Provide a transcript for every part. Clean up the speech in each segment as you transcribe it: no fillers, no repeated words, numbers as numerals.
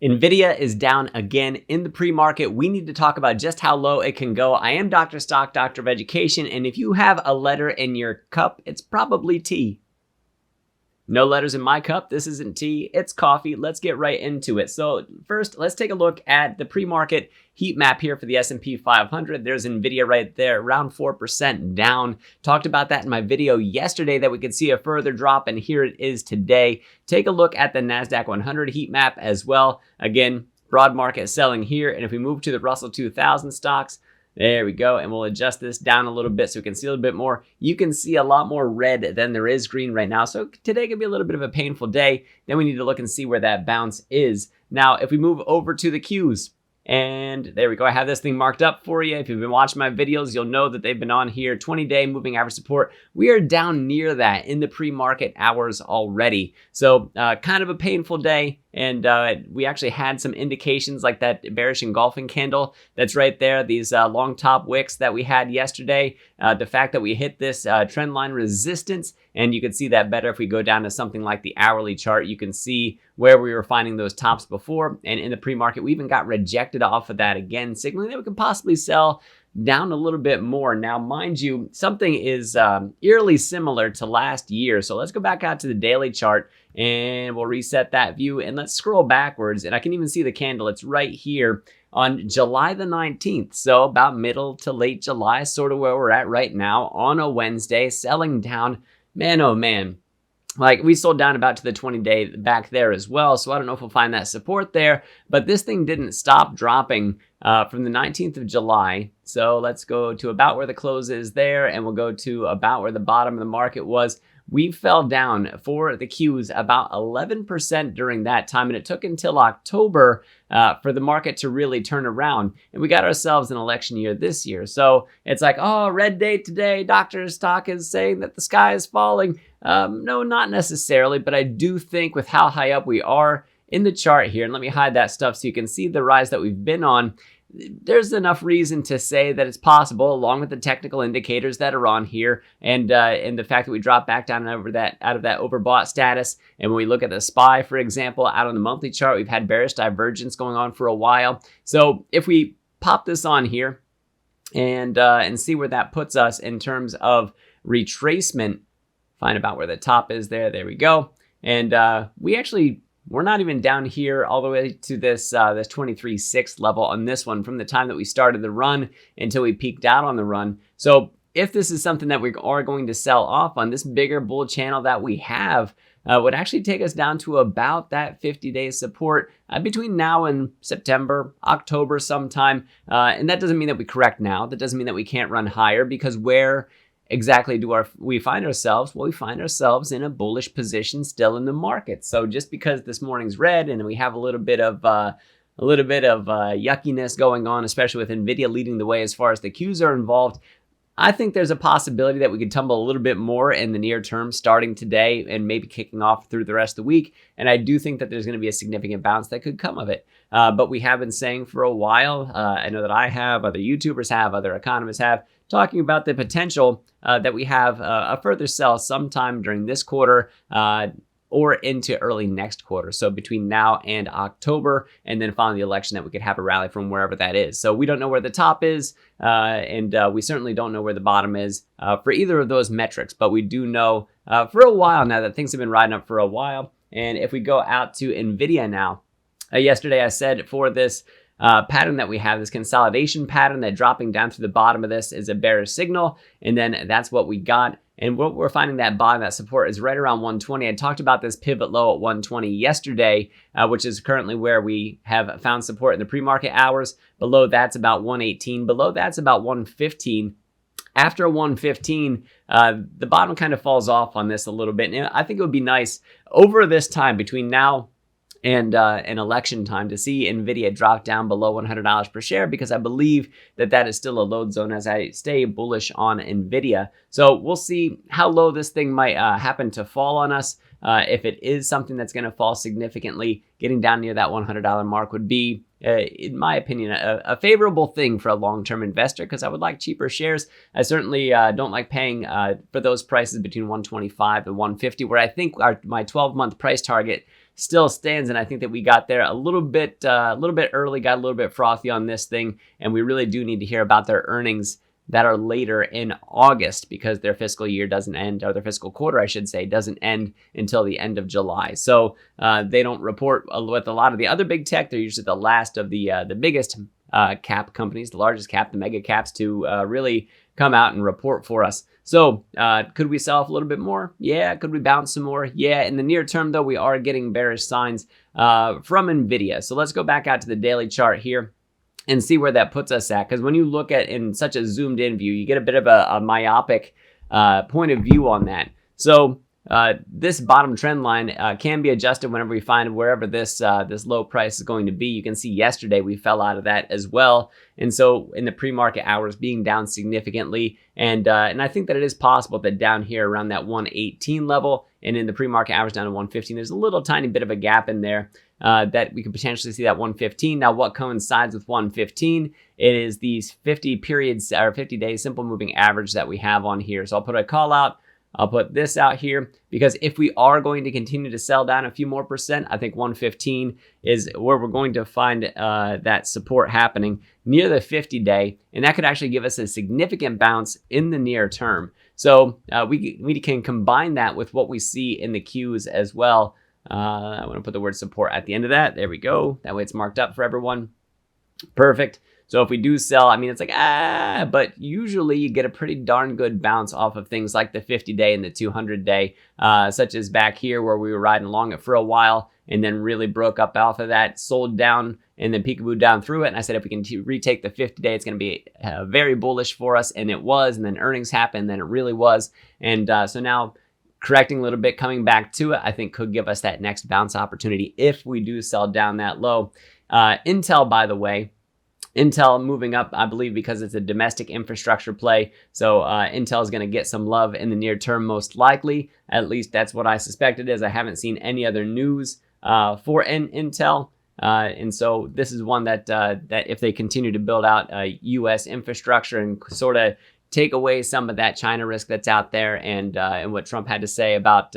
Nvidia is down again in the pre-market. We need to talk about just how low it can go. I am Dr. Stock, Doctor of Education, and if you have a letter in your cup, it's probably tea. No letters in my cup. This isn't tea, it's coffee. Let's get right into it. So first, let's take a look at the pre-market heat map here for the S&P 500. There's Nvidia right there, around 4% down. Talked about that in my video yesterday that we could see a further drop, and here it is today. Take a look at the Nasdaq 100 heat map as well. Again, broad market selling here, and if we move to the Russell 2000 stocks, there we go, and we'll adjust this down a little bit so we can see a little bit more. You can see a lot more red than there is green right now, so today could be a little bit of a painful day. Then we need to look and see where that bounce is. Now, if we move over to the Qs, and there we go. I have this thing marked up for you. If you've been watching my videos, you'll know that they've been on here. 20-day moving average support. We are down near that in the pre-market hours already. So kind of a painful day. And we actually had some indications like that bearish engulfing candle that's right there. These long top wicks that we had yesterday. The fact that we hit this trend line resistance, and you can see that better if we go down to something like the hourly chart. You can see where we were finding those tops before. And in the pre-market, we even got rejected off of that again, signaling that we could possibly sell down a little bit more. Now, mind you, something is eerily similar to last year. So let's go back out to the daily chart and we'll reset that view and let's scroll backwards. And I can even see the candle. It's right here on July the 19th. So about middle to late July, sort of where we're at right now on a Wednesday, selling down. Man, oh man. Like we sold down about to the 20-day back there as well. So I don't know if we'll find that support there, but this thing didn't stop dropping from the 19th of July. So let's go to about where the close is there, and we'll go to about where the bottom of the market was. We fell down for the Qs about 11% during that time, and it took until October for the market to really turn around. And we got ourselves an election year this year. So it's like, oh, red day today. Dr. Stock is saying that the sky is falling. No, not necessarily, but I do think with how high up we are in the chart here, and let me hide that stuff so you can see the rise that we've been on, there's enough reason to say that it's possible, along with the technical indicators that are on here, and the fact that we dropped back down out of that overbought status. And when we look at the SPY, for example, out on the monthly chart, we've had bearish divergence going on for a while. So if we pop this on here and see where that puts us in terms of retracement, find about where the top is there. There we go. And we're not even down here all the way to this 23.6 level on this one from the time that we started the run until we peaked out on the run. So if this is something that we are going to sell off on, this bigger bull channel that we have would actually take us down to about that 50-day support between now and September, October sometime. And that doesn't mean that we correct now. That doesn't mean that we can't run higher, because where exactly do we find ourselves? Well, we find ourselves in a bullish position still in the market. So just because this morning's red and we have a little bit of yuckiness going on, especially with Nvidia leading the way as far as the Qs are involved, I think there's a possibility that we could tumble a little bit more in the near term starting today and maybe kicking off through the rest of the week. And I do think that there's going to be a significant bounce that could come of it. But we have been saying for a while, I know that I have, other YouTubers have, other economists have, talking about the potential that we have a further sell sometime during this quarter or into early next quarter. So between now and October, and then following the election, that we could have a rally from wherever that is. So we don't know where the top is, and we certainly don't know where the bottom is for either of those metrics. But we do know for a while now that things have been riding up for a while. And if we go out to Nvidia now, yesterday I said for this pattern that we have, this consolidation pattern, that dropping down through the bottom of this is a bearish signal, and then that's what we got. And what we're finding, that bottom, that support is right around 120. I talked about this pivot low at 120 yesterday, which is currently where we have found support in the pre-market hours. Below that's about 118. Below that's about 115. After 115, the bottom kind of falls off on this a little bit. And I think it would be nice over this time between now and an election time to see Nvidia drop down below $100 per share, because I believe that that is still a load zone as I stay bullish on Nvidia. So we'll see how low this thing might happen to fall on us. If it is something that's going to fall significantly, getting down near that $100 mark would be, in my opinion, a favorable thing for a long-term investor, because I would like cheaper shares. I certainly don't like paying for those prices between 125 and 150, where I think my 12-month price target still stands, and I think that we got there a little bit early, got a little bit frothy on this thing, and we really do need to hear about their earnings that are later in August, because their fiscal year doesn't end, or their fiscal quarter, I should say, doesn't end until the end of July. So they don't report with a lot of the other big tech. They're usually the last of the biggest cap companies, the largest cap, the mega caps, to really come out and report for us. So could we sell off a little bit more? Yeah. Could we bounce some more? Yeah. In the near term, though, we are getting bearish signs from Nvidia. So let's go back out to the daily chart here and see where that puts us at. Because when you look at in such a zoomed in view, you get a bit of a myopic point of view on that. So this bottom trend line can be adjusted whenever we find wherever this low price is going to be. You can see yesterday we fell out of that as well. And so in the pre-market hours being down significantly, and I think that it is possible that down here around that 118 level, and in the pre-market hours down to 115, there's a little tiny bit of a gap in there that we could potentially see that 115. Now, what coincides with 115? It is these 50 periods or 50-day simple moving average that we have on here. So I'll put a call out. I'll put this out here, because if we are going to continue to sell down a few more percent, I think 115 is where we're going to find that support happening near the 50-day, and that could actually give us a significant bounce in the near term. So we can combine that with what we see in the Qs as well. I want to put the word support at the end of that. There we go. That way it's marked up for everyone. Perfect. So if we do sell, I mean, it's like, but usually you get a pretty darn good bounce off of things like the 50-day and the 200-day, such as back here where we were riding along it for a while and then really broke up off of that, sold down, and then peekaboo down through it. And I said, if we can retake the 50-day, it's going to be very bullish for us. And it was. And then earnings happened. Then it really was. And so now correcting a little bit, coming back to it, I think could give us that next bounce opportunity if we do sell down that low. Intel, by the way, Intel moving up, I believe, because it's a domestic infrastructure play. So Intel is going to get some love in the near term, most likely. At least that's what I suspect it is. I haven't seen any other news for Intel. And so this is one that if they continue to build out U.S. infrastructure and sort of take away some of that China risk that's out there, and what Trump had to say about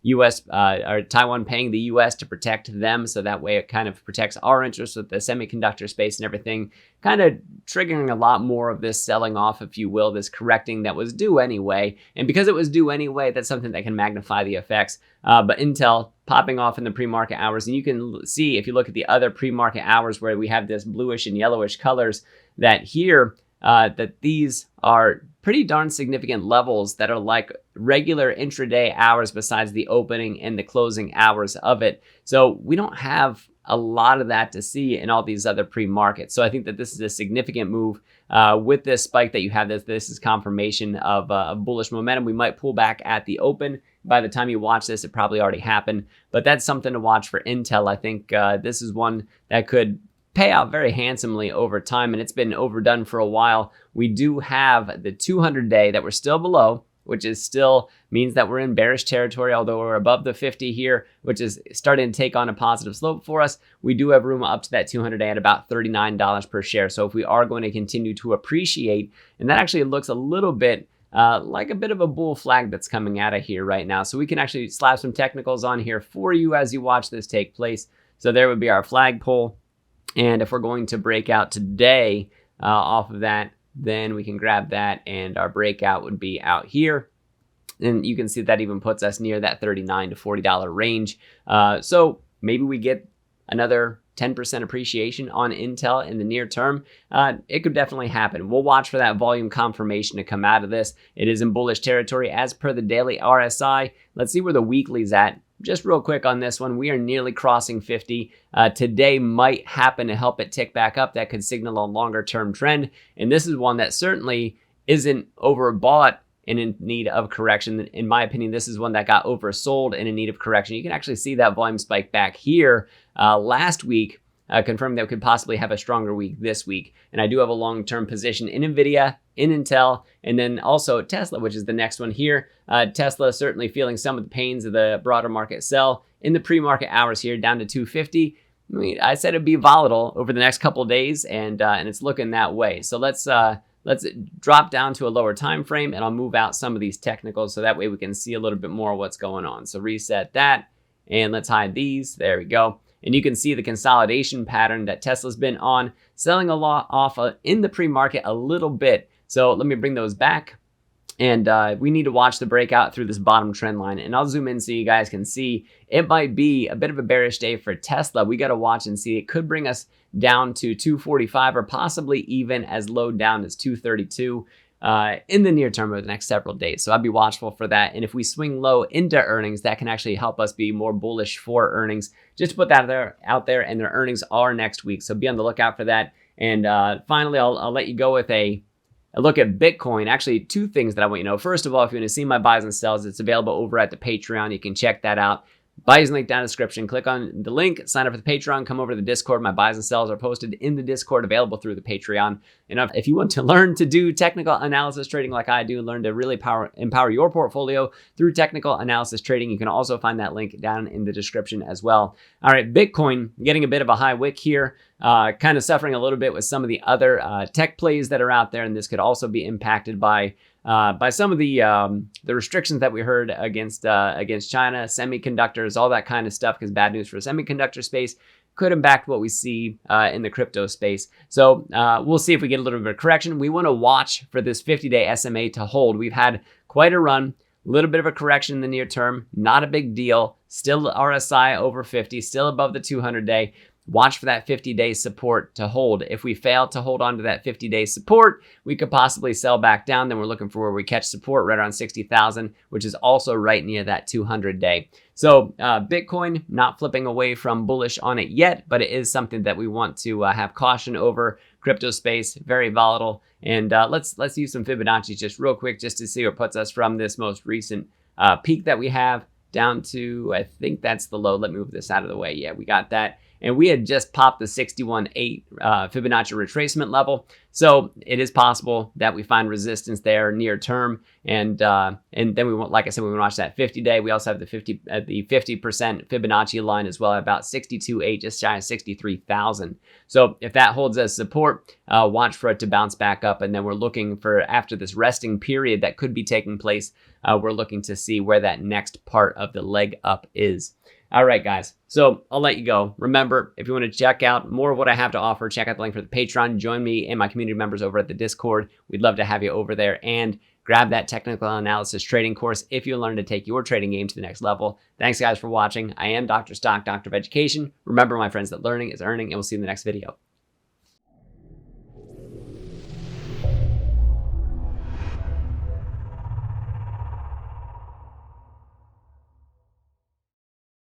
U.S. or Taiwan paying the U.S. to protect them, so that way it kind of protects our interests with the semiconductor space and everything, kind of triggering a lot more of this selling off, if you will, this correcting that was due anyway. And because it was due anyway, that's something that can magnify the effects. But Intel popping off in the pre-market hours, and you can see if you look at the other pre-market hours where we have this bluish and yellowish colors, that here that these are pretty darn significant levels that are like regular intraday hours besides the opening and the closing hours of it. So we don't have a lot of that to see in all these other pre-markets. So I think that this is a significant move with this spike that you have. This is confirmation of bullish momentum. We might pull back at the open. By the time you watch this, it probably already happened. But that's something to watch for Intel. I think this is one that could pay out very handsomely over time, and it's been overdone for a while. We do have the 200-day that we're still below, which is still means that we're in bearish territory, although we're above the 50 here, which is starting to take on a positive slope for us. We do have room up to that 200-day at about $39 per share. So if we are going to continue to appreciate, and that actually looks a little bit like a bit of a bull flag that's coming out of here right now. So we can actually slap some technicals on here for you as you watch this take place. So there would be our flagpole. And if we're going to break out today off of that, then we can grab that, and our breakout would be out here. And you can see that even puts us near that $39 to $40 range. So maybe we get another 10% appreciation on Intel in the near term. It could definitely happen. We'll watch for that volume confirmation to come out of this. It is in bullish territory as per the daily RSI. Let's see where the weekly's at. Just real quick on this one, we are nearly crossing 50. Today might happen to help it tick back up. That could signal a longer term trend. And this is one that certainly isn't overbought and in need of correction. In my opinion, this is one that got oversold and in need of correction. You can actually see that volume spike back here last week, confirming that we could possibly have a stronger week this week. And I do have a long-term position in Nvidia, in Intel, and then also Tesla, which is the next one here. Tesla is certainly feeling some of the pains of the broader market sell in the pre-market hours here, down to 250. I mean, I said it'd be volatile over the next couple of days, and it's looking that way. So let's drop down to a lower time frame, and I'll move out some of these technicals so that way we can see a little bit more what's going on. So reset that, And let's hide these. There we go. And you can see the consolidation pattern that Tesla's been on, selling a lot off in the pre-market a little bit. So let me bring those back. And we need to watch the breakout through this bottom trend line. And I'll zoom in so you guys can see it might be a bit of a bearish day for Tesla. We got to watch and see. It could bring us down to 245 or possibly even as low down as 232 in the near term over the next several days. So I'd be watchful for that. And if we swing low into earnings, that can actually help us be more bullish for earnings. Just to put that out there, and their earnings are next week. So be on the lookout for that. And finally, I'll let you go with a look at Bitcoin. Actually, two things that I want you to know. First of all, if you want to see my buys and sells, it's available over at the Patreon. You can check that out. Buy using link down in the description. Click on the link, sign up for the Patreon, come over to the Discord. My buys and sells are posted in the Discord, available through the Patreon. And if you want to learn to do technical analysis trading like I do, learn to really empower your portfolio through technical analysis trading, you can also find that link down in the description as well. All right, Bitcoin getting a bit of a high wick here, kind of suffering a little bit with some of the other tech plays that are out there, and this could also be impacted by some of the restrictions that we heard against China, semiconductors, all that kind of stuff, because bad news for the semiconductor space could impact what we see in the crypto space. So we'll see if we get a little bit of correction. We want to watch for this 50-day SMA to hold. We've had quite a run, a little bit of a correction in the near term, not a big deal. Still RSI over 50, still above the 200-day. Watch for that 50-day support to hold. If we fail to hold on to that 50-day support, we could possibly sell back down. Then we're looking for where we catch support right around 60,000, which is also right near that 200-day. So Bitcoin, not flipping away from bullish on it yet, but it is something that we want to have caution over. Crypto space, very volatile. And let's use some Fibonacci just real quick just to see what puts us from this most recent peak that we have down to, I think that's the low. Let me move this out of the way. Yeah, we got that. And we had just popped the 61.8 Fibonacci retracement level. So it is possible that we find resistance there near term. And then we want, like I said, we want to watch that 50-day. We also have the 50% Fibonacci line as well, at about 62.8, just shy of 63,000. So if that holds as support, watch for it to bounce back up. And then we're looking for, after this resting period that could be taking place, we're looking to see where that next part of the leg up is. All right, guys. So I'll let you go. Remember, if you want to check out more of what I have to offer, check out the link for the Patreon. Join me and my community members over at the Discord. We'd love to have you over there, and grab that technical analysis trading course if you learn to take your trading game to the next level. Thanks, guys, for watching. I am Dr. Stock, Doctor of Education. Remember, my friends, that learning is earning, and we'll see you in the next video.